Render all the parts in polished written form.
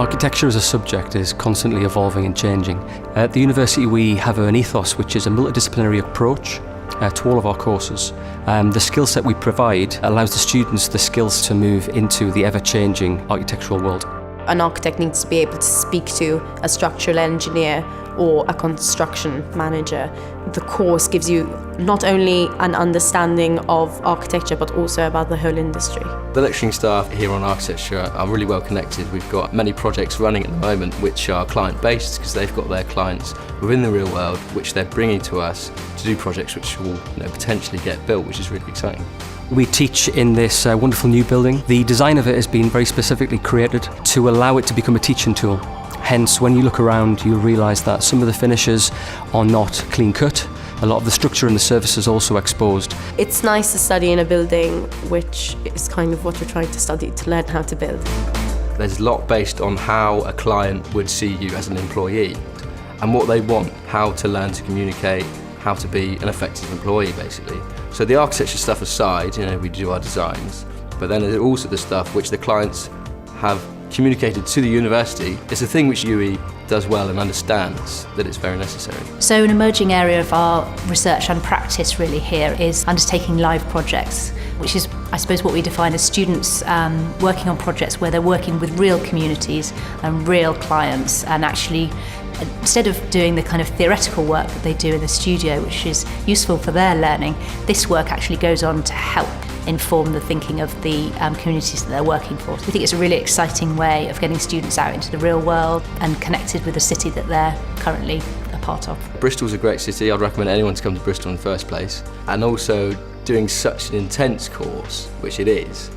Architecture as a subject is constantly evolving and changing. At the university we have an ethos which is a multidisciplinary approach to all of our courses. The skill set we provide allows the students the skills to move into the ever-changing architectural world. An architect needs to be able to speak to a structural engineer or a construction manager. The course gives you not only an understanding of architecture but also about the whole industry. The lecturing staff here on architecture are really well connected. We've got many projects running at the moment which are client-based because they've got their clients within the real world which they're bringing to us to do projects which will potentially get built, which is really exciting. We teach in this wonderful new building. The design of it has been very specifically created to allow it to become a teaching tool. Hence, when you look around, you'll realise that some of the finishes are not clean-cut. A lot of the structure and the surface is also exposed. It's nice to study in a building which is kind of what you're trying to study, to learn how to build. There's a lot based on how a client would see you as an employee and what they want, how to learn to communicate, how to be an effective employee, basically. So the architecture stuff aside, we do our designs, but then there's also the stuff which the clients have communicated to the university. It's a thing which UWE does well and understands that it's very necessary. So an emerging area of our research and practice really here is undertaking live projects, which is, I suppose, what we define as students working on projects where they're working with real communities and real clients, and actually instead of doing the kind of theoretical work that they do in the studio, which is useful for their learning, this work actually goes on to help inform the thinking of the communities that they're working for. We think it's a really exciting way of getting students out into the real world and connected with the city that they're currently a part of. Bristol's a great city. I'd recommend anyone to come to Bristol in the first place. And also doing such an intense course, which it is,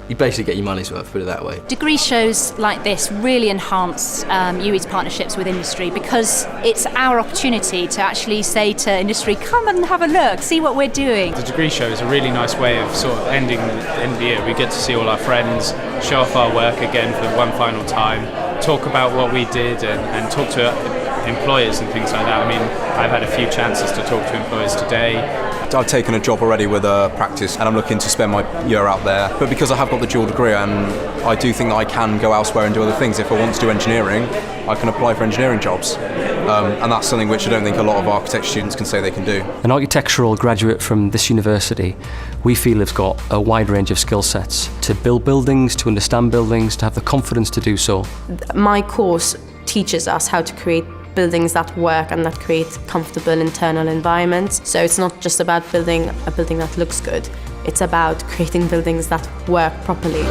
you basically get your money's worth, put it that way. Degree shows like this really enhance UWE's partnerships with industry because it's our opportunity to actually say to industry, come and have a look, see what we're doing. The degree show is a really nice way of sort of ending the end of the year. We get to see all our friends, show off our work again for one final time, talk about what we did and talk to employers and things like that. I mean, I've had a few chances to talk to employers today. I've taken a job already with a practice and I'm looking to spend my year out there. But because I have got the dual degree and I do think that I can go elsewhere and do other things. If I want to do engineering, I can apply for engineering jobs. And that's something which I don't think a lot of architecture students can say they can do. An architectural graduate from this university, we feel has got a wide range of skill sets to build buildings, to understand buildings, to have the confidence to do so. My course teaches us how to create buildings that work and that create comfortable internal environments. So it's not just about building a building that looks good, it's about creating buildings that work properly.